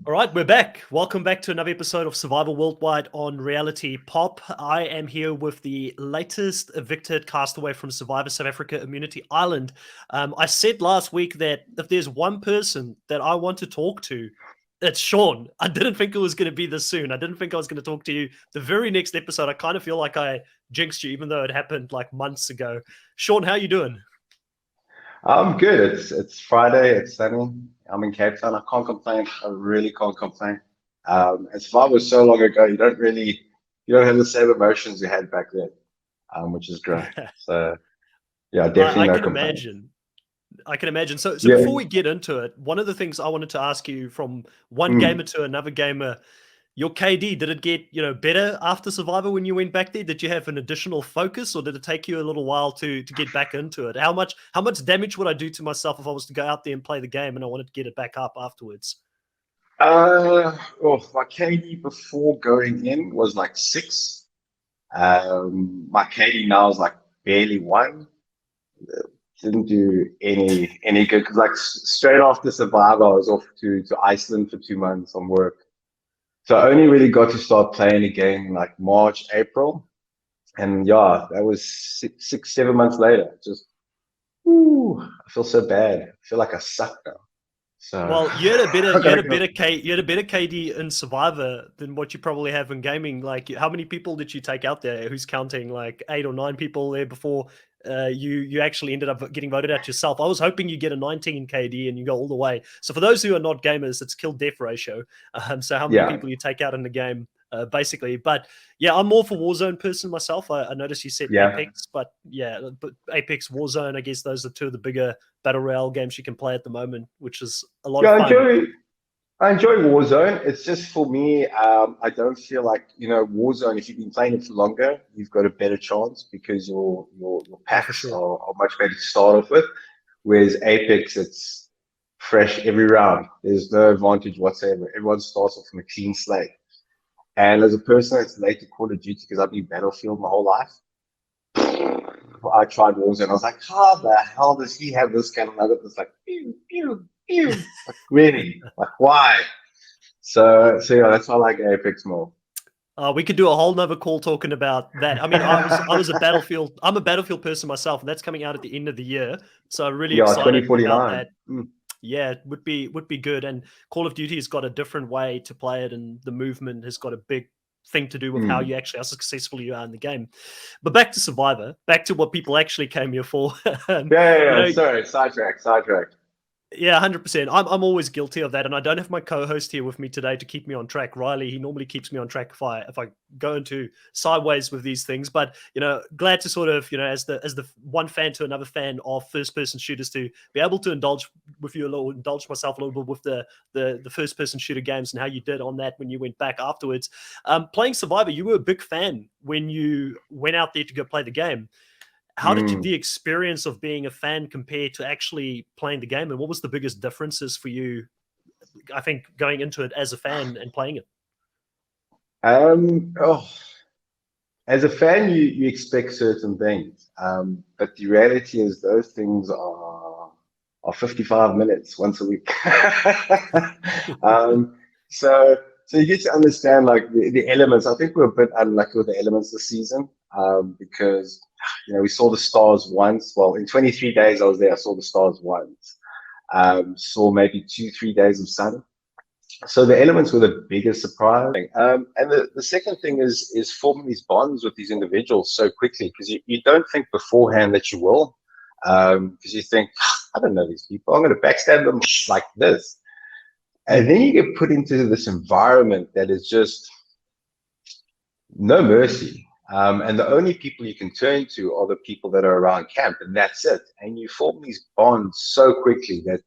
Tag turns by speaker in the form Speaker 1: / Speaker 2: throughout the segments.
Speaker 1: All right, we're back. Welcome back to another episode of Survival Worldwide on Reality Pop. I am here with the latest evicted castaway from Survivor South Africa Immunity Island. I said last week that if there's one person that I want to talk to, it's Shaun. I didn't think it was going to be this soon. I didn't think I was going to talk to you the very next episode. I kind of feel like I jinxed you, even though it happened like months ago. Shaun, how you doing?
Speaker 2: I'm good. It's Friday. It's sunny. I'm in Cape Town. I can't complain. I really can't complain. As far as so long ago, you don't have the same emotions you had back then, which is great. So yeah, definitely
Speaker 1: I
Speaker 2: no
Speaker 1: can
Speaker 2: complaints.
Speaker 1: imagine. I can imagine. So
Speaker 2: Yeah.
Speaker 1: before we get into it, one of the things I wanted to ask you from one gamer
Speaker 2: Mm.
Speaker 1: to another gamer, your KD, did it get, better after Survivor when you went back there? Did you have an additional focus or did it take you a little while to get back into it? How much damage would I do to myself if I was to go out there and play the game and I wanted to get it back up afterwards?
Speaker 2: My KD before going in was like 6. My KD now is like barely 1. Didn't do any good because like straight after Survivor, I was off to Iceland for 2 months on work. So I only really got to start playing again in like March, April. And yeah, that was 7 months later. Just, I feel so bad. I feel like I suck now. So
Speaker 1: Well, you had a better
Speaker 2: I
Speaker 1: you had
Speaker 2: gotta
Speaker 1: a
Speaker 2: go.
Speaker 1: better you had a better KD in Survivor than what you probably have in gaming. Like, how many people did you take out there? Who's counting? Like 8 or 9 people there before you actually ended up getting voted out yourself. I was hoping you get a 19 KD and you go all the way. So for those who are not gamers, it's kill death ratio. So how many
Speaker 2: Yeah,
Speaker 1: people you take out in the game, basically. But yeah, I'm more for Warzone person myself. I noticed you said
Speaker 2: yeah,
Speaker 1: Apex, but yeah, but Apex, Warzone, I guess those are two of the bigger battle royale games you can play at the moment, which is a lot
Speaker 2: yeah.
Speaker 1: of fun.
Speaker 2: I enjoy Warzone. It's just for me. I don't feel like Warzone. If you've been playing it for longer, you've got a better chance because your
Speaker 1: Oh, for
Speaker 2: packs
Speaker 1: sure.
Speaker 2: are much better to start off with. Whereas Apex, it's fresh every round. There's no advantage whatsoever. Everyone starts off from a clean slate. And as a person that's late to Call of Duty because I've been Battlefield my whole life, I tried Warzone. I was like, how the hell does he have this kind of nugget that's like, pew, pew, pew? Like, really? Like, why? So yeah, that's why I like Apex more.
Speaker 1: We could do a whole nother call talking about that. I mean, I was a Battlefield. I'm a Battlefield person myself, and that's coming out at the end of the year. So I'm really
Speaker 2: Yeah,
Speaker 1: excited about
Speaker 2: 2049.
Speaker 1: that. Yeah, it would be good. And Call of Duty has got a different way to play it, and the movement has got a big thing to do with how
Speaker 2: Mm.
Speaker 1: you actually how successful you are in the game. But back to Survivor, back to what people actually came here for.
Speaker 2: Yeah, yeah,
Speaker 1: you
Speaker 2: yeah.
Speaker 1: know,
Speaker 2: Sorry, sidetrack.
Speaker 1: Yeah, 100%. I'm always guilty of that, and I don't have my co-host here with me today to keep me on track. Riley, he normally keeps me on track if I go into sideways with these things. But glad to sort of as the one fan to another fan of first-person shooters to be able to indulge myself a little bit with the first-person shooter games and how you did on that when you went back afterwards. Playing Survivor, you were a big fan when you went out there to go play the game. How did
Speaker 2: Mm.
Speaker 1: the experience of being a fan compare to actually playing the game, and what was the biggest differences for you? I think going into it as a fan and playing it.
Speaker 2: Oh, as a fan, you expect certain things, but the reality is those things are 55 minutes once a week. um, so so you get to understand like the elements. I think we're a bit unlucky with the elements this season because we saw the stars once. Well, in 23 days I was there, I saw the stars once. Saw maybe 2, 3 days of sun. So the elements were the biggest surprise. And the second thing is forming these bonds with these individuals so quickly because you don't think beforehand that you will. Because you think, I don't know these people, I'm going to backstab them like this. And then you get put into this environment that is just no mercy. And the only people you can turn to are the people that are around camp, and that's it. And you form these bonds so quickly that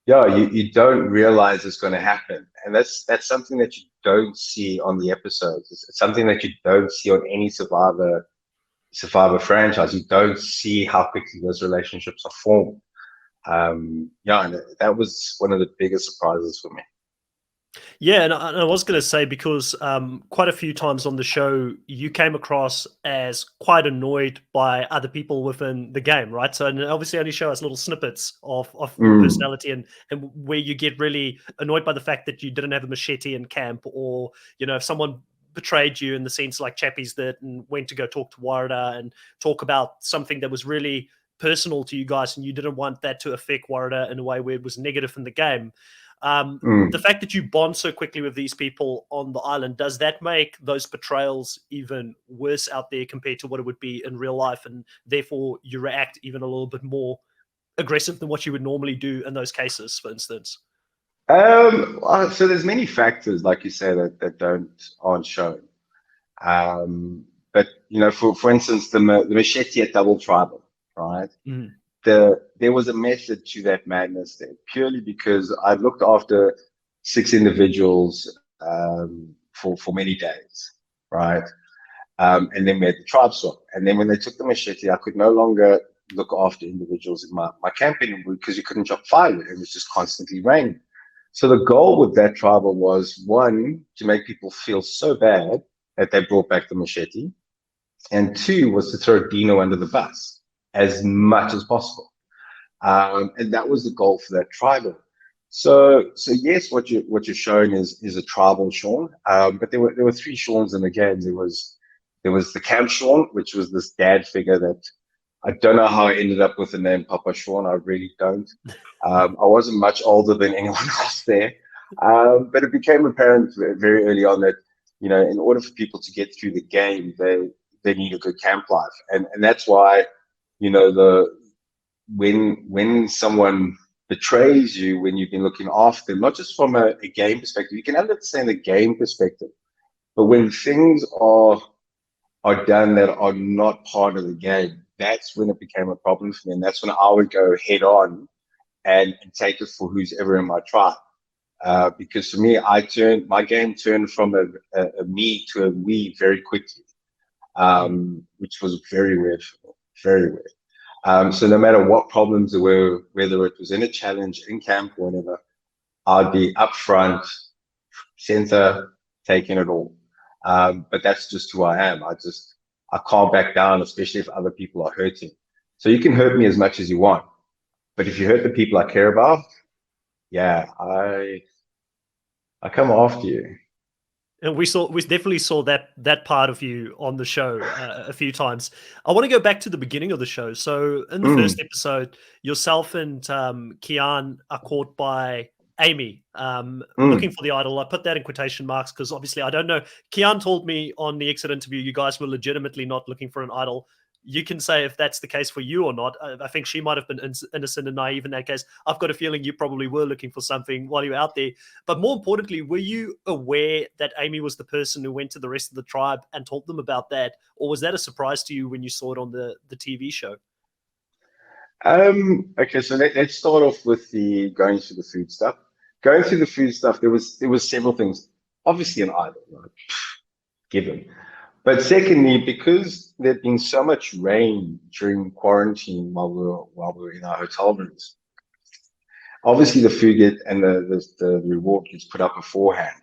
Speaker 2: yeah, you don't realize it's going to happen, and that's something that you don't see on the episodes. It's something that you don't see on any Survivor franchise. You don't see how quickly those relationships are formed. Yeah, and that was one of the biggest surprises for me.
Speaker 1: Yeah, and I was going to say because quite a few times on the show you came across as quite annoyed by other people within the game, right? So and obviously only show us little snippets of your
Speaker 2: Mm,
Speaker 1: personality and where you get really annoyed by the fact that you didn't have a machete in camp, or if someone betrayed you in the sense like Chappies did and went to go talk to Warada and talk about something that was really personal to you guys, and you didn't want that to affect Warada in a way where it was negative in the game. The
Speaker 2: mm.
Speaker 1: fact that you bond so quickly with these people on the island, does that make those betrayals even worse out there compared to what it would be in real life, and therefore you react even a little bit more aggressive than what you would normally do in those cases, for instance?
Speaker 2: So there's many factors, like you say, that aren't shown. But for instance, the machete at Double Tribal, right?
Speaker 1: Mm.
Speaker 2: There was a method to that madness there, purely because I looked after six individuals for many days, right? And then we had the tribe swap. And then when they took the machete, I could no longer look after individuals in my camping because you couldn't chop firewood. It was just constantly raining. So the goal with that tribal was, one, to make people feel so bad that they brought back the machete, and two was to throw Dino under the bus as much as possible. And that was the goal for that tribal. So yes, what you're showing is a tribal Shaun. But there were three Shauns in the game. There was the camp Shaun, which was this dad figure that I don't know how I ended up with the name Papa Shaun. I really don't. I wasn't much older than anyone else there, but it became apparent very early on that in order for people to get through the game, they need a good camp life, and that's why the when someone betrays you when you've been looking after them, not just from a game perspective, you can understand the game perspective, but when
Speaker 1: Mm.
Speaker 2: things are done that are not part of the game, that's when it became a problem for me, and that's when I would go head on and take it for who's ever in my tribe. Because for me, my game turned from a me to a we very quickly,
Speaker 1: Mm.
Speaker 2: which was very weird for me, very weird. So no matter what problems there were, whether it was in a challenge, in camp, or whatever, I'd be up front, center, taking it all. But that's just who I am. I can't back down, especially if other people are hurting. So you can hurt me as much as you want, but if you hurt the people I care about, yeah, I come after you.
Speaker 1: And we definitely saw that part of you on the show a few times. I want to go back to the beginning of the show. So in the first
Speaker 2: Mm,
Speaker 1: episode, yourself and Kian are caught by Amy looking
Speaker 2: mm.
Speaker 1: for the idol. I put that in quotation marks because obviously I don't know. Kian told me on the exit interview you guys were legitimately not looking for an idol. You can say if that's the case for you or not. I think she might have been innocent and naive in that case. I've got a feeling you probably were looking for something while you were out there. But more importantly, were you aware that Amy was the person who went to the rest of the tribe and told them about that? Or was that a surprise to you when you saw it on the TV show?
Speaker 2: Okay, so let's start off with the going through the food stuff. Going through the food stuff, there was several things. Obviously, an idol, right? Given. But secondly, because there'd been so much rain during quarantine while we were in our hotel rooms, obviously the food and the reward gets put up beforehand.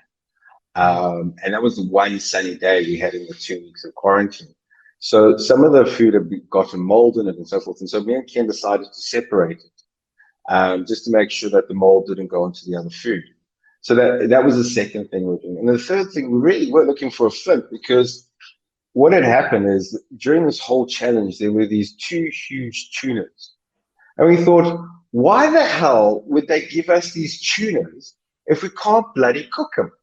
Speaker 1: Mm.
Speaker 2: And that was the one sunny day we had in the 2 weeks of quarantine. So some of the food had gotten mold in it and so forth. And so me and Ken decided to separate it, just to make sure that the mold didn't go into the other food. So that was the second thing we we're doing. And the third thing, we really were looking for a flint because what had happened is during this whole challenge, there were these two huge tunas. And we thought, why the hell would they give us these tunas if we can't bloody cook them?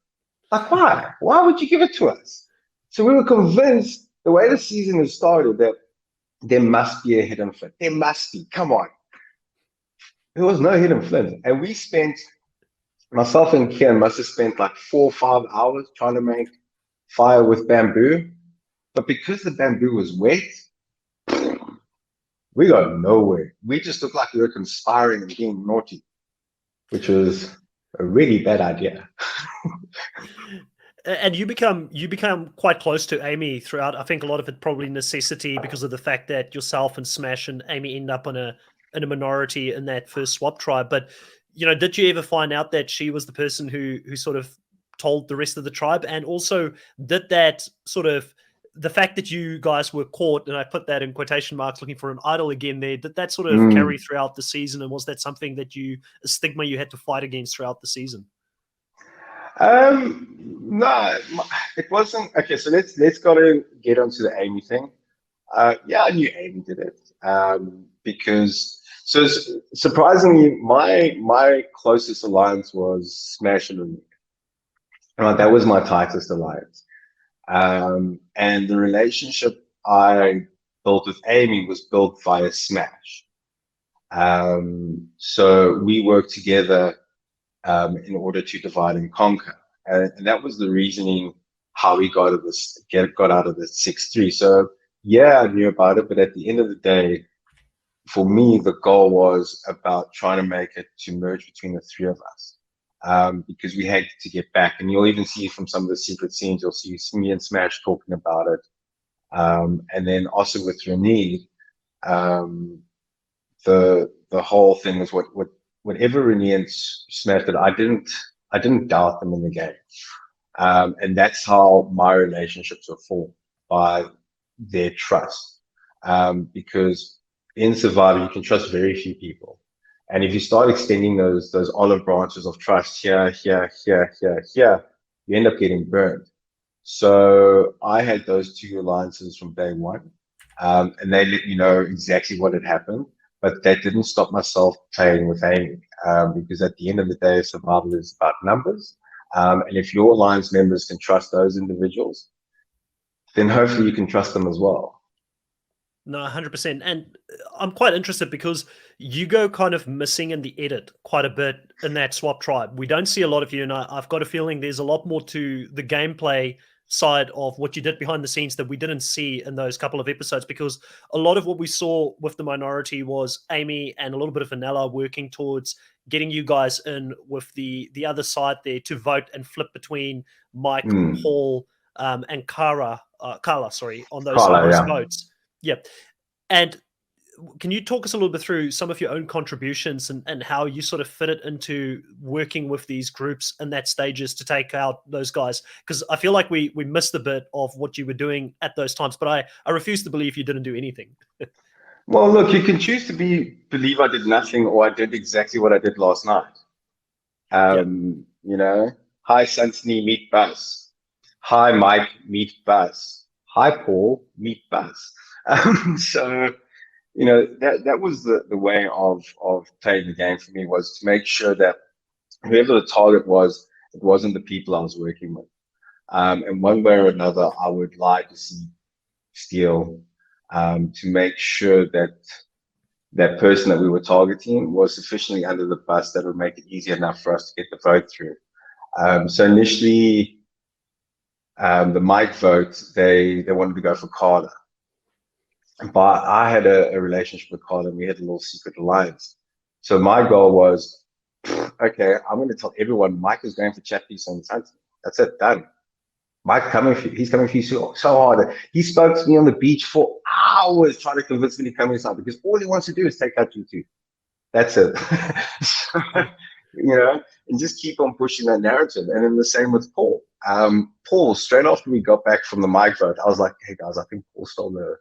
Speaker 2: Like, why? Why would you give it to us? So we were convinced the way the season has started that there must be a hidden flint. There must be. Come on. There was no hidden flint. And myself and Kian must have spent like 4 or 5 hours trying to make fire with bamboo. But because the bamboo was wet, we got nowhere. We just looked like we were conspiring and being naughty, which was a really bad idea.
Speaker 1: And you become quite close to Amy throughout. I think a lot of it probably necessity because of the fact that yourself and Smash and Amy end up in a minority in that first swap tribe. But did you ever find out that she was the person who sort of told the rest of the tribe? And also, did that sort of the fact that you guys were caught, and I put that in quotation marks, looking for an idol again there, did that sort of
Speaker 2: Mm.
Speaker 1: carry throughout the season? And was that something that a stigma you had to fight against throughout the season?
Speaker 2: No, it wasn't. Okay, so let's go to get onto the Amy thing. Yeah, I knew Amy did it. Because so surprisingly, my closest alliance was Smash and Renee. Right, that was my tightest alliance. And the relationship I built with Amy was built via Smash. So we worked together in order to divide and conquer. And that was the reasoning how we got out of this 6-3. So yeah, I knew about it, but at the end of the day, for me, the goal was about trying to make it to merge between the three of us. Because we had to get back. And you'll even see from some of the secret scenes, you'll see me and Smash talking about it. And then also with Renee, the whole thing was whatever Renee and Smash did, I didn't doubt them in the game. And that's how my relationships were formed, by their trust. Because in Survivor, you can trust very few people. And if you start extending those olive branches of trust here, here, here, here, here, you end up getting burned. So I had those two alliances from day one, and they let me know exactly what had happened. But that didn't stop myself playing with Amy, because at the end of the day, survival is about numbers. And if your alliance members can trust those individuals, then hopefully you can trust them as well.
Speaker 1: No, 100%. And I'm quite interested because you go kind of missing in the edit quite a bit in that swap tribe. We don't see a lot of you, and I've got a feeling there's a lot more to the gameplay side of what you did behind the scenes that we didn't see in those couple of episodes, because a lot of what we saw with the minority was Amy and a little bit of Vanilla working towards getting you guys in with the other side there to vote and flip between Mike,
Speaker 2: Mm.
Speaker 1: Paul, and Carla, sorry, on
Speaker 2: Carla,
Speaker 1: those
Speaker 2: yeah.
Speaker 1: votes. Yeah. And can you talk us a little bit through some of your own contributions and how you sort of fit it into working with these groups and that stages to take out those guys? Because I feel like we missed a bit of what you were doing at those times, but I refuse to believe you didn't do anything.
Speaker 2: Well, look, you can choose to believe I did nothing, or I did exactly what I did last night.
Speaker 1: Yeah.
Speaker 2: Hi, Sansini, meet Buzz. Hi, Mike, meet Buzz. Hi, Paul, meet Buzz. So, that was the way of playing the game for me, was to make sure that whoever the target was, it wasn't the people I was working with. And one way or another, I would lie, deceive, steal, to make sure that that person that we were targeting was sufficiently under the bus that would make it easy enough for us to get the vote through. So initially, the Mike vote, they wanted to go for Carla. But I had a relationship with Carla, and we had a little secret alliance. So my goal was, okay, I'm going to tell everyone Mike is going for chat piece on Sunday. That's it, done. He's coming for you so hard. He spoke to me on the beach for hours trying to convince me to come inside, because all he wants to do is take out you two. That's it. So, and just keep on pushing that narrative. And then the same with Paul. Paul, straight after we got back from the mic vote, I was like, hey guys, I think Paul stole the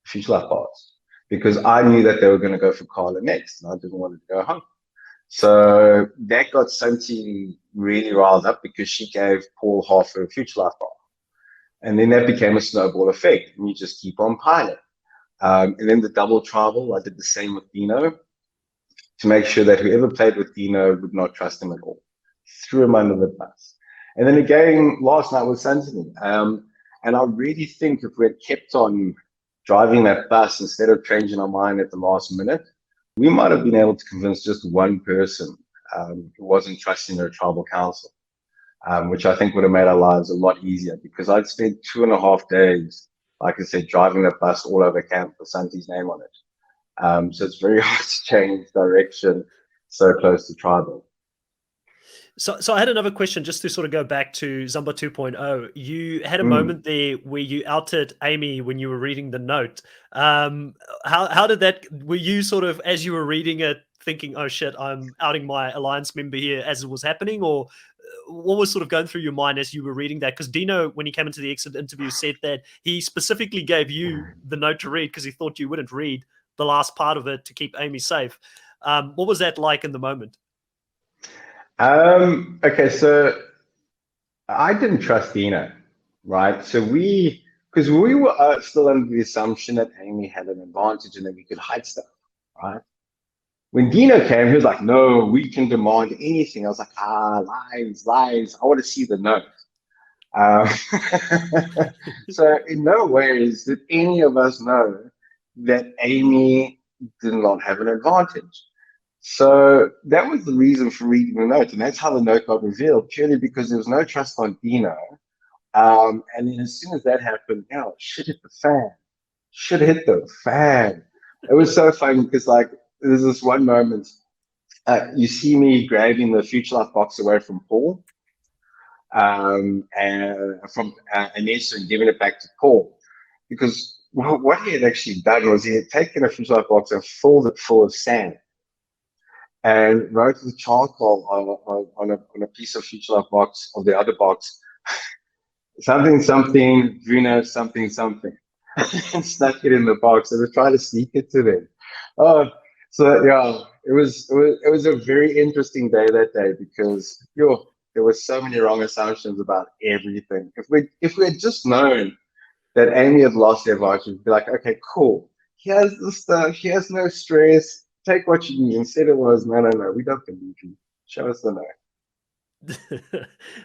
Speaker 2: Future Life pass, because I knew that they were going to go for Carla next, and I didn't want to go home. So that got Santi really riled up, because she gave Paul half her Future Life bar. And then that became a snowball effect, and you just keep on piling. And then the double tribal, I did the same with Dino, to make sure that whoever played with Dino would not trust him at all. Threw him under the bus. And then again, last night with Santini. And I really think if we had kept on driving that bus instead of changing our mind at the last minute, we might have been able to convince just one person who wasn't trusting their tribal council, which I think would have made our lives a lot easier, because I'd spent 2.5 days, like I said, driving that bus all over camp with Santi's name on it. So it's very hard to change direction so close to tribal.
Speaker 1: So I had another question just to sort of go back to Zumba 2.0. You had a moment there where you outed Amy when you were reading the note. How did that, were you sort of, as you were reading it, thinking, oh shit, I'm outing my alliance member here as it was happening? Or what was sort of going through your mind as you were reading that? Because Dino, when he came into the exit interview, said that he specifically gave you the note to read because he thought you wouldn't read the last part of it to keep Amy safe. What was that like in the moment?
Speaker 2: Okay, so I didn't trust Dina, right? Because we were still under the assumption that Amy had an advantage and that we could hide stuff, right? When Dino came, he was like, no, we can demand anything. I was like, lies, lies. I want to see the note. Um, so in no ways did any of us know that Amy did not have an advantage. So that was the reason for reading the note, and that's how the note got revealed, purely because there was no trust on Dino. And then as soon as that happened, shit hit the fan. Shit hit the fan. It was so funny because like there's this one moment, you see me grabbing the Future Life box away from Paul, and from Anessa, and giving it back to Paul, because what he had actually done was he had taken a Future Life box and filled it full of sand and wrote with charcoal on a piece of Future Life box of the other box, something something Vuna something something, and stuck it in the box and was trying to sneak it to them. Oh, so yeah, it was a very interesting day that day because there were so many wrong assumptions about everything. If we had just known that Amy had lost their advantage, we'd be like, okay, cool. He has the stuff. He has no stress. Take what you need. Instead, it was no. We don't believe you. Show us the no.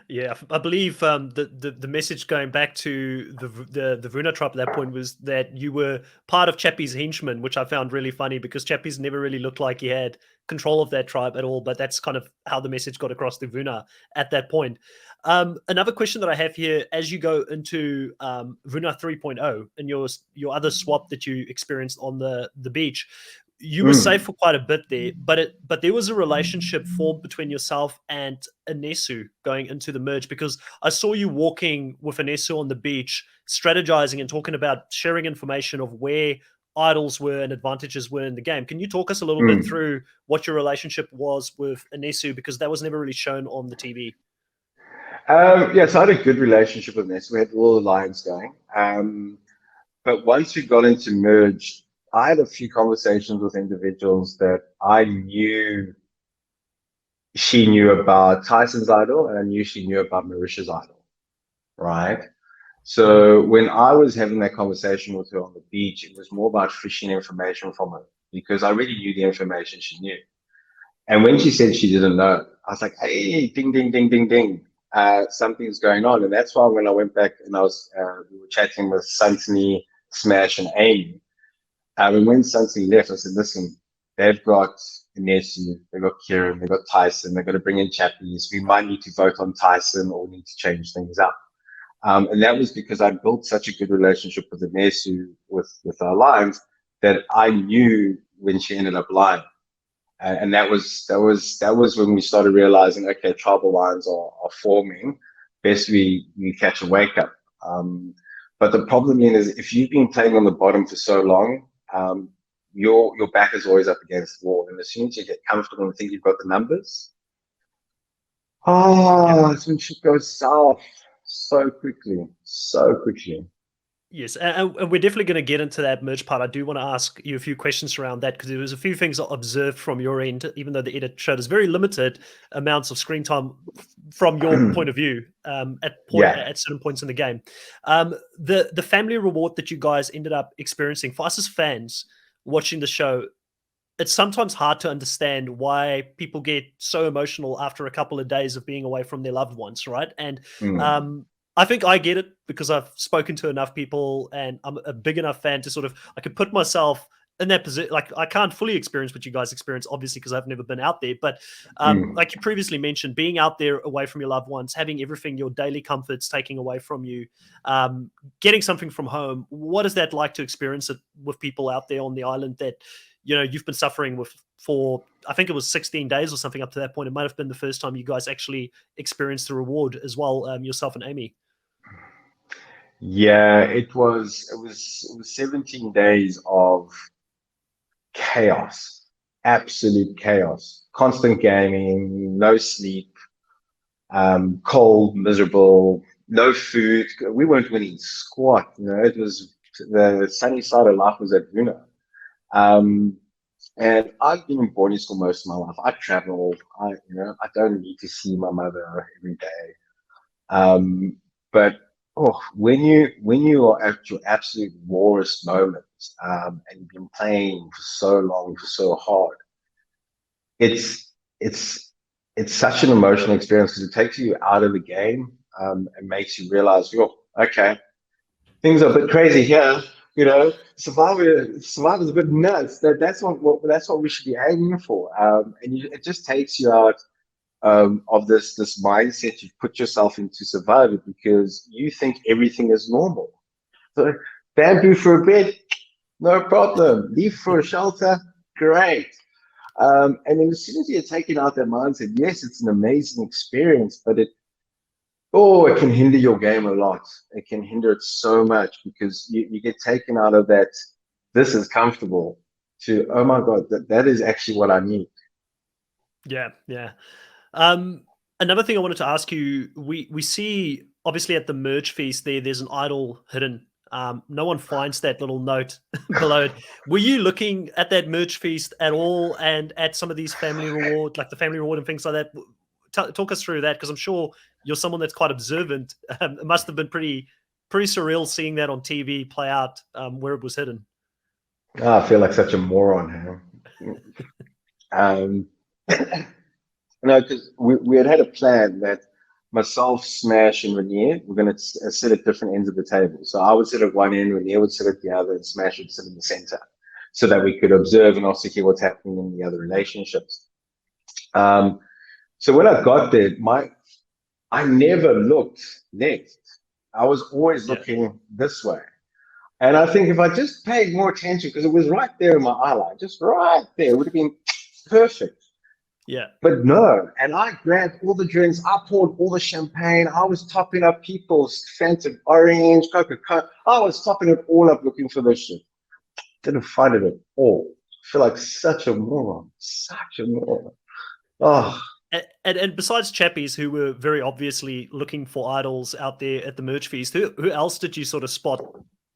Speaker 1: Yeah, I believe the message going back to the Vuna tribe at that point was that you were part of Chappie's henchmen, which I found really funny because Chappie's never really looked like he had control of that tribe at all. But that's kind of how the message got across to Vuna at that point. Another question that I have here, as you go into Vuna 3.0 and your other swap that you experienced on the beach, you were safe for quite a bit there, but there was a relationship formed between yourself and Anesu going into the merge, because I saw you walking with Anesu on the beach, strategizing and talking about sharing information of where idols were and advantages were in the game. Can you talk us a little bit through what your relationship was with Anesu, because that was never really shown on the TV?
Speaker 2: Yeah, so I had a good relationship with Anesu. We had all the lines going. But once we got into merge, I had a few conversations with individuals that I knew she knew about Tyson's idol, and I knew she knew about Marisha's idol, right? So when I was having that conversation with her on the beach, it was more about fishing information from her because I already knew the information she knew. And when she said she didn't know, I was like, hey, ding, ding, ding, ding, ding. Something's going on. And that's why when I went back and we were chatting with Santini, Smash, and Amy, and when Santini left, I said, listen, they've got Nessie, they've got Kieran, they've got Tyson, they're going to bring in Chappies. We might need to vote on Tyson or need to change things up. And that was because I built such a good relationship with Anesu, with our lines, that I knew when she ended up lying. And that was when we started realizing, okay, tribal lines are forming. Best we catch a wake up. But the problem is, if you've been playing on the bottom for so long, your back is always up against the wall. And as soon as you get comfortable and think you've got the numbers, that's when shit goes south so quickly, so quickly.
Speaker 1: Yes, and we're definitely going to get into that merge part. I do want to ask you a few questions around that because there was a few things I observed from your end, even though the edit showed us very limited amounts of screen time from your point of view at certain points in the game. The family reward that you guys ended up experiencing, for us as fans watching the show, it's sometimes hard to understand why people get so emotional after a couple of days of being away from their loved ones, right? And I think I get it because I've spoken to enough people and I'm a big enough fan to sort of, I could put myself in that position. Like I can't fully experience what you guys experience, obviously, because I've never been out there. But like you previously mentioned, being out there away from your loved ones, having everything, your daily comforts taking away from you, getting something from home. What is that like to experience it with people out there on the island that, you know, you've been suffering with for, I think it was 16 days or something up to that point. It might have been the first time you guys actually experienced the reward as well, yourself and Amy.
Speaker 2: Yeah, it was 17 days of chaos, absolute chaos, constant gaming, no sleep, cold, miserable, no food. We weren't winning squat. It was the sunny side of life was at Vuna. Um, and I've been in boarding school most of my life. I travel. I don't need to see my mother every day. Um, but when you are at your absolute rawest moments, and you've been playing for so long, for so hard, it's it's it's such an emotional experience because it takes you out of the game, and makes you realize, okay, things are a bit crazy here. Survivor's a bit nuts. That's what we should be aiming for. It just takes you out, of this mindset you've put yourself into Survivor because you think everything is normal. So bamboo for a bed, no problem. Leave for a shelter, great. And then as soon as you're taking out that mindset, yes, it's an amazing experience, but it can hinder your game a lot. It can hinder it so much because you get taken out of that. This is comfortable to, oh my God, that is actually what I need.
Speaker 1: Yeah, yeah. Um, Another thing I wanted to ask you, we see obviously at the merge feast there's an idol hidden. No one finds that little note below it. Were you looking at that merge feast at all, and at some of these family reward, like the family reward and things like that? Talk us through that, because I'm sure you're someone that's quite observant. It must have been pretty surreal seeing that on TV play out, where it was hidden.
Speaker 2: I feel like such a moron here. Um, no, because we had a plan that myself, Smash, and Rainier were going to sit at different ends of the table. So I would sit at one end, Rainier would sit at the other, and Smash would sit in the center, so that we could observe and also hear what's happening in the other relationships. Um, so when I got there, I never looked left. I was always
Speaker 1: Yeah,
Speaker 2: looking this way. And I think if I just paid more attention, because it was right there in my eye line, just right there, it would have been perfect.
Speaker 1: yeah,
Speaker 2: But no, and I grabbed all the drinks, I poured all the champagne, I was topping up people's Fanta Orange, Coca-Cola, I was topping it all up looking for this shit. Didn't find it at all. I feel like such a moron, such a moron. Oh,
Speaker 1: and besides Chappies, who were very obviously looking for idols out there at the merch feast, who else did you sort of spot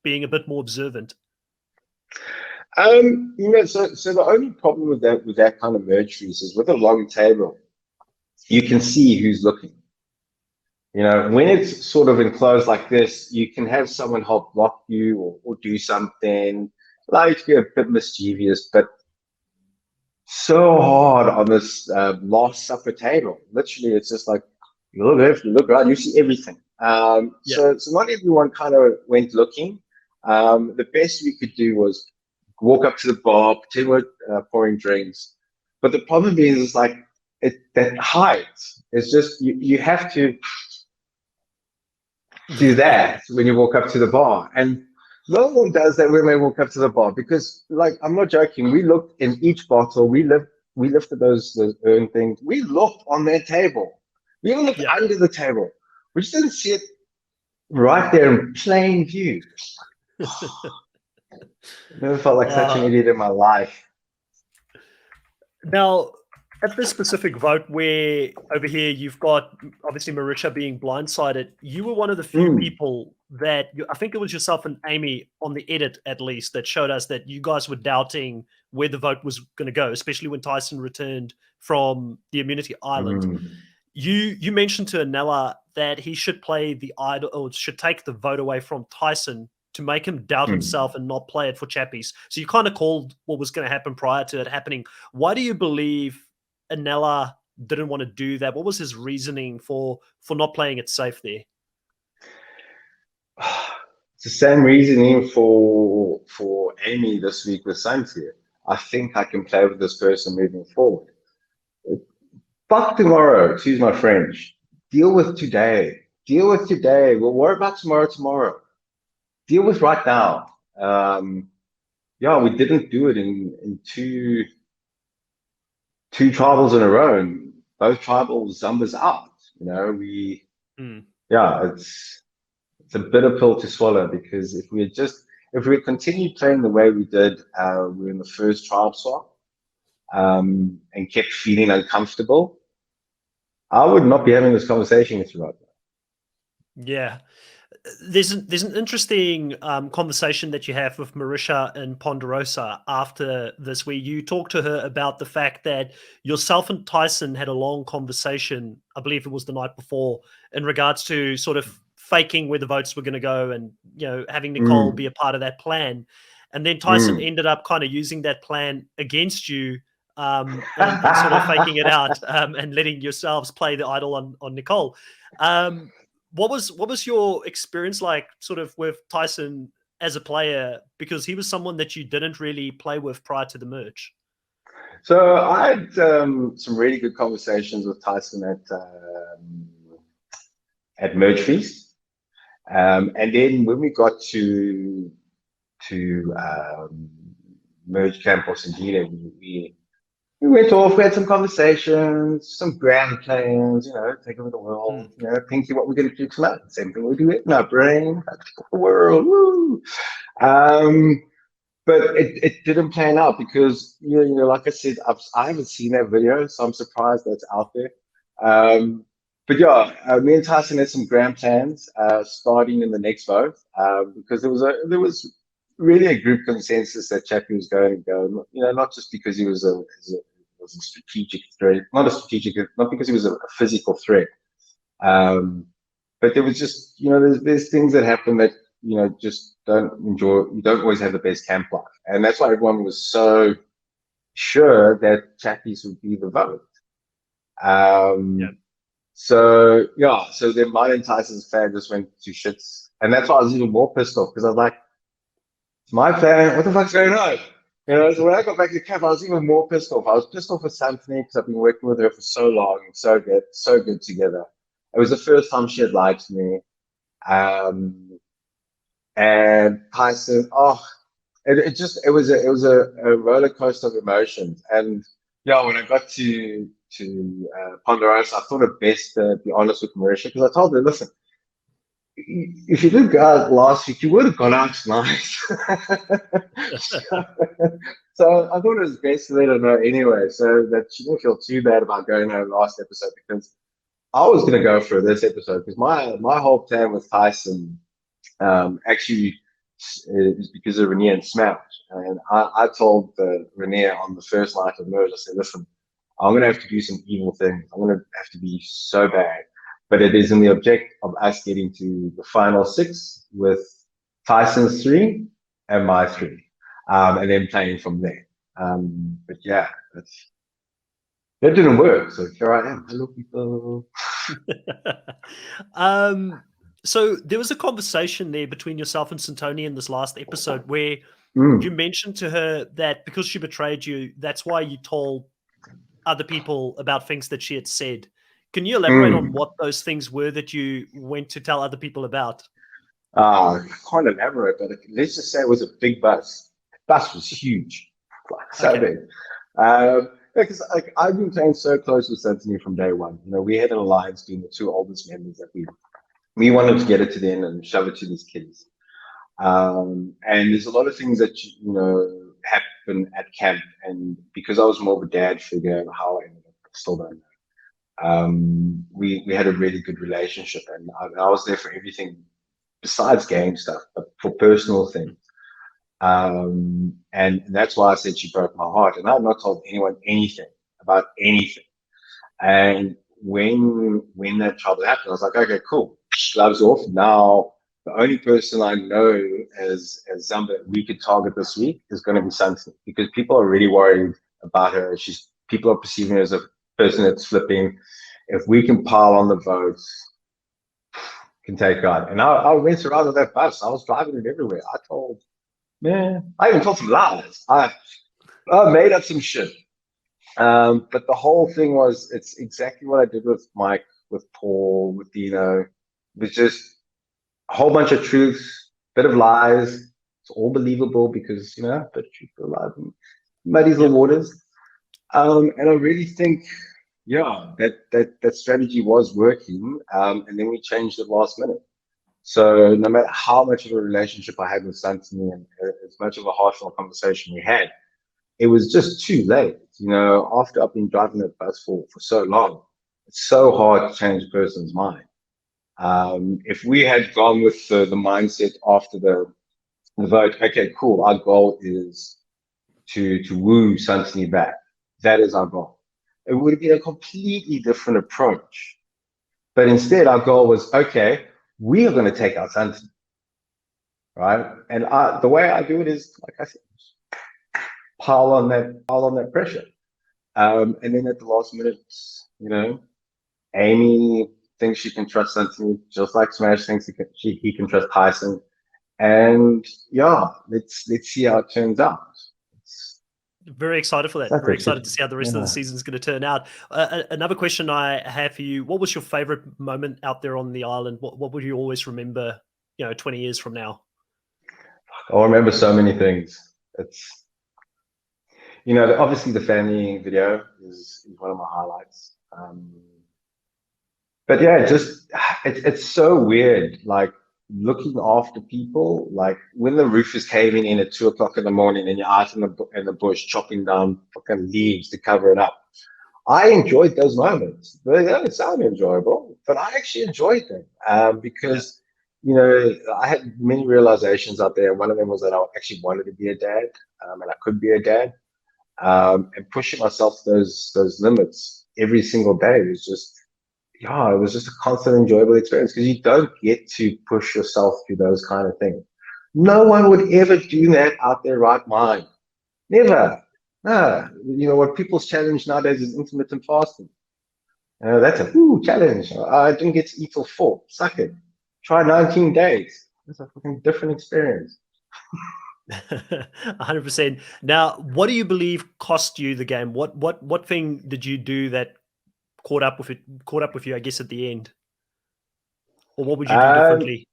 Speaker 1: being a bit more observant?
Speaker 2: so the only problem with that kind of merge feast is with a long table, you can see who's looking. When it's sort of enclosed like this, you can have someone help block you or do something, allow you to be a bit mischievous, but so hard on this last supper table. Literally, it's just like you look left, you look right, you see everything.
Speaker 1: Yeah,
Speaker 2: So not everyone kind of went looking. The best we could do was walk up to the bar, pretend we're pouring drinks. But the problem is like that height. It's just you have to do that when you walk up to the bar. And no one does that when they walk up to the bar because, like, I'm not joking. We looked in each bottle. We lifted those urn things. We looked on their table. We even looked
Speaker 1: yeah.
Speaker 2: under the table. We just didn't see it right there in plain view. Never felt like such an
Speaker 1: Uh,
Speaker 2: idiot in my life.
Speaker 1: Now, at this specific vote, where over here you've got obviously Marisha being blindsided, you were one of the few
Speaker 2: Mm,
Speaker 1: people that I think it was yourself and Amy on the edit at least that showed us that you guys were doubting where the vote was going to go, especially when Tyson returned from the immunity island.
Speaker 2: mm,
Speaker 1: You mentioned to Anella that he should play the idol or should take the vote away from Tyson to make him doubt
Speaker 2: mm.
Speaker 1: himself and not play it for Chappies. So you kind of called what was going to happen prior to it happening. Why do you believe Anella didn't want to do that? What was his reasoning for not playing it safe there?
Speaker 2: It's the same reasoning for Amy this week with Cynthia. I think I can play with this person moving forward. Fuck tomorrow, excuse my French. Deal with today. Deal with today. We'll worry about tomorrow. Deal with right now. Yeah, we didn't do it in two tribals in a row. And both tribals numbers out.
Speaker 1: Mm,
Speaker 2: Yeah, it's a bitter pill to swallow because if we had continued playing the way we did, we were in the first tribe swap, and kept feeling uncomfortable, I would not be having this conversation with you right
Speaker 1: Yeah. There's an interesting conversation that you have with Marisha and Ponderosa after this, where you talk to her about the fact that yourself and Tyson had a long conversation. I believe it was the night before, in regards to sort of faking where the votes were going to go, and having Nicole
Speaker 2: now.
Speaker 1: be a part of that plan. And then Tyson
Speaker 2: Mm,
Speaker 1: ended up kind of using that plan against you, and sort of faking it
Speaker 2: mm.
Speaker 1: out, and letting yourselves play the idol on Nicole. Um, what was your experience like, sort of, with Tyson as a player? Because he was someone that you didn't really play with prior to the merge.
Speaker 2: So I had some really good conversations with Tyson at Merge Feast, and then when we got to Merge Campus and Gita, we went off, we had some conversations, some grand plans, take over the
Speaker 1: Mm,
Speaker 2: world, thinking what we're going to do tonight. Same thing we do it in our brain, take over the world. Woo! Um, but it didn't pan out because like I said, I haven't seen that video, so I'm surprised that's out there. Um, but yeah, me and Tyson had some grand plans starting in the next vote because there was really a group consensus that Chappie was going to go. Not just because he was a strategic threat, not because he was a physical threat, um, but there was just, there's things that happen that, just you don't always have the best camp life. And that's why everyone was so sure that Chappies would be the vote.
Speaker 1: yeah.
Speaker 2: Um, so then my and Tyson's fan just went to shits. And that's why I was even more pissed off because I was like, it's my fan, what the fuck's going on? So when I got back to camp, I was even more pissed off. I was pissed off with Anthony because I've been working with her for so long and so good together. It was the first time she had lied to me. Um, and Tyson, it was a roller coaster of emotions. And yeah, when I got to Ponderosa, I thought it best to be honest with Marisha because I told her, listen, if you didn't go out last week, you would have gone out tonight. so, so I thought it was best to let her know anyway, so that she didn't feel too bad about going out last episode because I was going to go for this episode because my whole plan with Tyson actually is because of Renier and Smash. And I told Renier on the first night of merge, I said, listen, I'm going to have to do some evil things. I'm going to have to be so bad. But it is in the object of us getting to the final six with Tyson's three and my three, and then playing from there. But yeah, that didn't work. So here I am. Hello, people.
Speaker 1: um, so there was a conversation there between yourself and Santoni in this last episode where you
Speaker 2: Mm,
Speaker 1: mentioned to her that because she betrayed you, that's why you told other people about things that she had said. Can you elaborate on
Speaker 2: mm.
Speaker 1: what those things were that you went to tell other people about?
Speaker 2: I can't elaborate, but let's just say it was a big bus. The bus was huge, like so
Speaker 1: Okay.
Speaker 2: big. Because like I've been playing so close with Anthony from day one. We had an alliance being the two oldest members that we wanted to get it to the end and shove it to these kids. And there's a lot of things that happen at camp, and because I was more of a dad figure, how I ended up, I still don't know. We had a really good relationship, and I was there for everything besides game stuff, but for personal things. And that's why I said she broke my heart. And I've not told anyone anything about anything. And when that trouble happened, I was like, okay, cool. Gloves off. Now the only person I know as Zamba we could target this week is going to be Santi because people are really worried about her. People are perceiving her as a person that's flipping. If we can pile on the votes, can take God. And I went around with that bus. I was driving it everywhere. I even told some lies. I made up some shit. But the whole thing was, it's exactly what I did with Mike, with Paul, with Dino. It was just a whole bunch of truths, bit of lies. It's all believable because, bit of truth, bit of lies, muddies the
Speaker 1: Yep.
Speaker 2: waters. And I really think, yeah, that strategy was working. And then we changed it last minute. So no matter how much of a relationship I had with Santini and as much of a heartfelt conversation we had, it was just too late. After I've been driving that bus for so long, It's so hard to change a person's mind. If we had gone with the mindset after the vote, okay, cool, our goal is to woo Santini back. That is our goal. It would be a completely different approach. But instead, our goal was, okay, we are going to take out Santini, right? And the way I do it is, like I said, pile on that pressure. And then at the last minute, you know, Amy thinks she can trust Santini, just like Smash thinks he can trust Tyson. And yeah, let's see how it turns out. It's,
Speaker 1: Very excited for that.
Speaker 2: that's
Speaker 1: Very
Speaker 2: it.
Speaker 1: excited to see how the rest of the
Speaker 2: Yeah.
Speaker 1: season is going to turn out. Another question I have for you: what was your favorite moment out there on the island? What would you always remember? 20 years from now.
Speaker 2: I remember so many things. It's obviously the family video is one of my highlights. But yeah, just it's so weird. Like looking after people, like when the roofers came in at 2 o'clock in the morning, and you're out in the bush chopping down fucking leaves to cover it up. I enjoyed those moments. They don't sound enjoyable, but I actually enjoyed them
Speaker 1: Yeah.
Speaker 2: because I had many realizations out there. One of them was that I actually wanted to be a dad, and I could be a dad. And pushing myself to those limits every single day was just yeah, it was just a constant enjoyable experience because you don't get to push yourself through those kind of things. No one would ever do that out their right mind. Never. No. What people's challenge nowadays is intermittent fasting. That's a challenge. I didn't get to eat till 4. Suck it. Try 19 days. It's a fucking different experience.
Speaker 1: 100%. Now, what do you believe cost you the game? What thing did you do that caught up with you, I guess, at the end? Or what would you do
Speaker 2: Um,
Speaker 1: differently?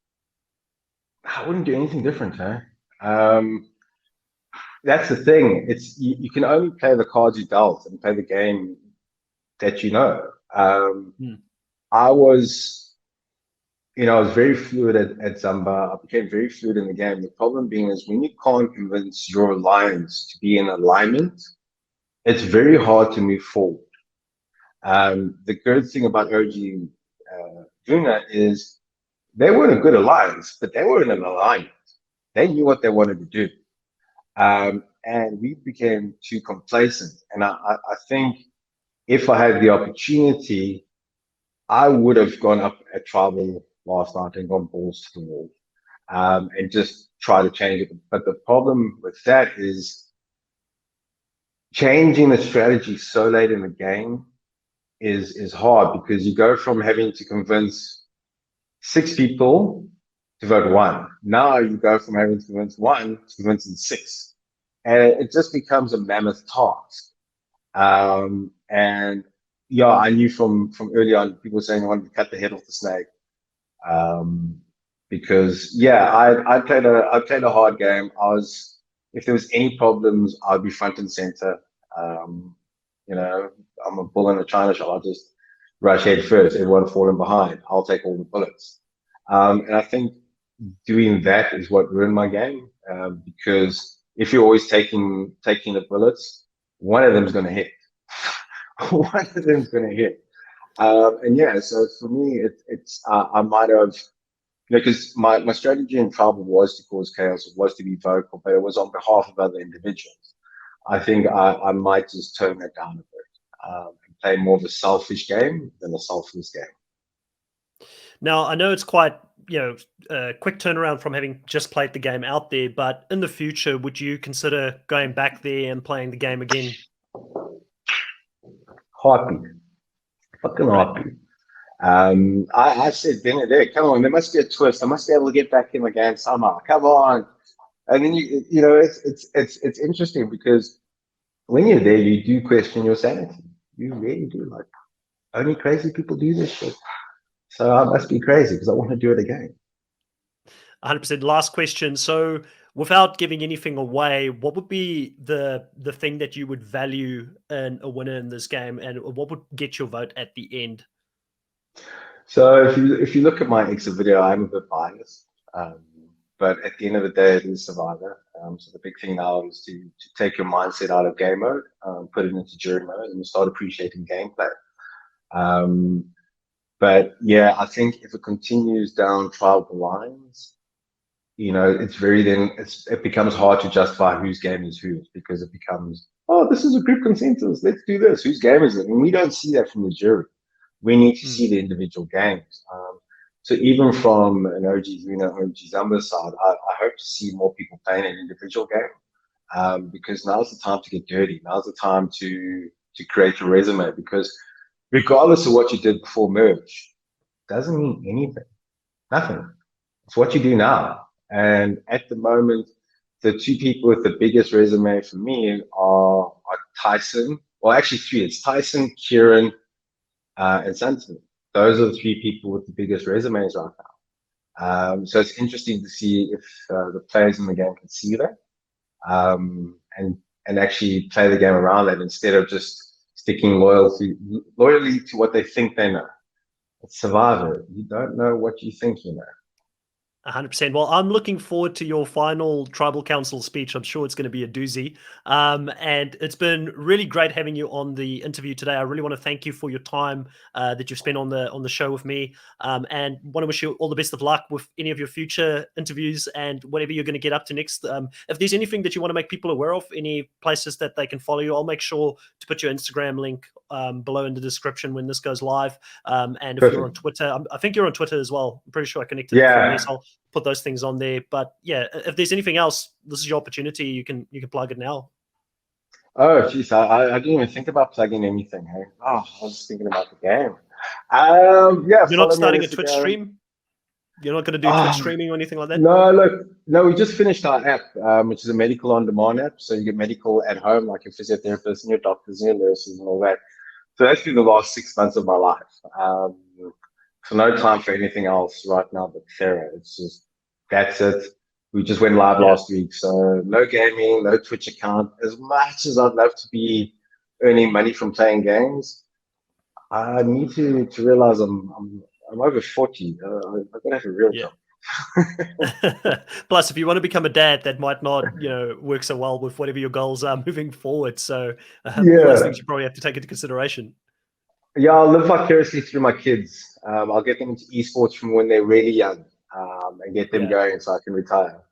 Speaker 2: I wouldn't do anything different, huh? Um, that's the thing. You can only play the cards you dealt and play the game that you know.
Speaker 1: Hmm.
Speaker 2: I was, I was very fluid at Zamba. I became very fluid in the game. The problem being is when you can't convince your lines to be in alignment, it's very hard to move forward. The good thing about OG doing that is they weren't a good alliance, but they were in an alignment. They knew what they wanted to do. And we became too complacent. And I think if I had the opportunity, I would have gone up at tribal last night and gone balls to the wall and just try to change it. But the problem with that is changing the strategy so late in the game is hard because you go from having to convince 6 people to vote one. Now you go from having to convince one to convincing 6. And it just becomes a mammoth task. And yeah, I knew from early on people saying they wanted to cut the head off the snake. Um, because yeah, I played a hard game. If there was any problems, I'd be front and center. Um, I'm a bull in a china shop. I'll just rush head first. Everyone falling behind. I'll take all the bullets. And I think doing that is what ruined my game. Because if you're always taking the bullets, one of them's going to hit. One of them's going to hit. And yeah, so for me, I might have, because my strategy in travel was to cause chaos, was to be vocal, but it was on behalf of other individuals. I think I might just tone that down a bit and play more of a selfish game than a selfless game.
Speaker 1: Now, I know it's quite, a quick turnaround from having just played the game out there, but in the future, would you consider going back there and playing the game again?
Speaker 2: Heartbeat, fucking
Speaker 1: Right.
Speaker 2: heartbeat. I said, Benedict, come on, there must be a twist. I must be able to get back in the game somehow. Come on. And then it's interesting because when you're there, you do question your sanity. You really do. Like only crazy people do this shit. So I must be crazy because I want to do it again.
Speaker 1: 100%. Last question. So, without giving anything away, what would be the thing that you would value in a winner in this game, and what would get your vote at the end?
Speaker 2: So if you look at my exit video, I'm a bit biased. But at the end of the day, it is Survivor. So the big thing now is to take your mindset out of game mode, put it into jury mode, and start appreciating gameplay. Um, but yeah, I think if it continues down tribal lines, it becomes hard to justify whose game is whose because it becomes, oh, this is a group consensus. Let's do this. Whose game is it? And we don't see that from the jury. We need to
Speaker 1: Mm.
Speaker 2: see the individual games. So even from an OG Zuna, OG Zamba side, I hope to see more people playing an individual game because now's the time to get dirty. Now's the time to create a resume because regardless of what you did before merge, doesn't mean anything. Nothing. It's what you do now. And at the moment, the two people with the biggest resume for me are Tyson. Well, actually three. It's Tyson, Kieran, and Santon. Those are the three people with the biggest resumes right now. So it's interesting to see if the players in the game can see that and actually play the game around that instead of just sticking loyally to what they think they know. It's Survivor. You don't know what you think you know.
Speaker 1: 100%. Well, I'm looking forward to your final tribal council speech. I'm sure it's going to be a doozy. And it's been really great having you on the interview today. I really want to thank you for your time that you've spent on the show with me, and want to wish you all the best of luck with any of your future interviews and whatever you're going to get up to next. If there's anything that you want to make people aware of, any places that they can follow you, I'll make sure to put your Instagram link below in the description when this goes live. And if you're on
Speaker 2: Perfect.
Speaker 1: Twitter, I think you're on Twitter as well. I'm pretty sure I connected from there.
Speaker 2: Yeah.
Speaker 1: So I'll put those things on there. But yeah, if there's anything else, this is your opportunity. You can plug it now.
Speaker 2: Oh, geez, I didn't even think about plugging anything. Hey? Oh, I was just thinking about the game. Yeah,
Speaker 1: You're not
Speaker 2: follow me on
Speaker 1: starting a Twitch
Speaker 2: Instagram.
Speaker 1: stream. You're not going to do Twitch
Speaker 2: Oh,
Speaker 1: streaming or anything like that.
Speaker 2: no, look, no, we just finished our app, which is a medical on-demand app. So you get medical at home, like your physiotherapists and your doctors and your nurses and all that. So that's been the last 6 months of my life. Um, so no time for anything else right now but Thera. It's just, that's it. We just went live
Speaker 1: Yeah.
Speaker 2: last week. So no gaming, no Twitch account. As much as I'd love to be earning money from playing games, I need to realize I'm over 40. I've got to have a real
Speaker 1: Yeah.
Speaker 2: job.
Speaker 1: Plus, if you want to become a dad, that might not, work so well with whatever your goals are moving forward. So all those
Speaker 2: Yeah.
Speaker 1: things you probably have to take into consideration.
Speaker 2: Yeah, I'll live vicariously through my kids. I'll get them into esports from when they're really young and get them
Speaker 1: Yeah.
Speaker 2: going so I can retire.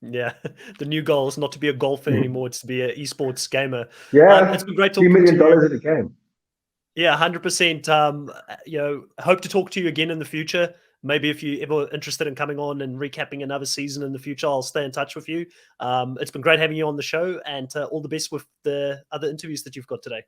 Speaker 1: Yeah. The new goal is not to be a golfer anymore. It's to be an esports gamer. It's
Speaker 2: Yeah,
Speaker 1: been great
Speaker 2: few
Speaker 1: talking
Speaker 2: million
Speaker 1: to you.
Speaker 2: dollars in the game.
Speaker 1: Yeah, 100%. Hope to talk to you again in the future. Maybe if you ever interested in coming on and recapping another season in the future, I'll stay in touch with you. It's been great having you on the show, and all the best with the other interviews that you've got today.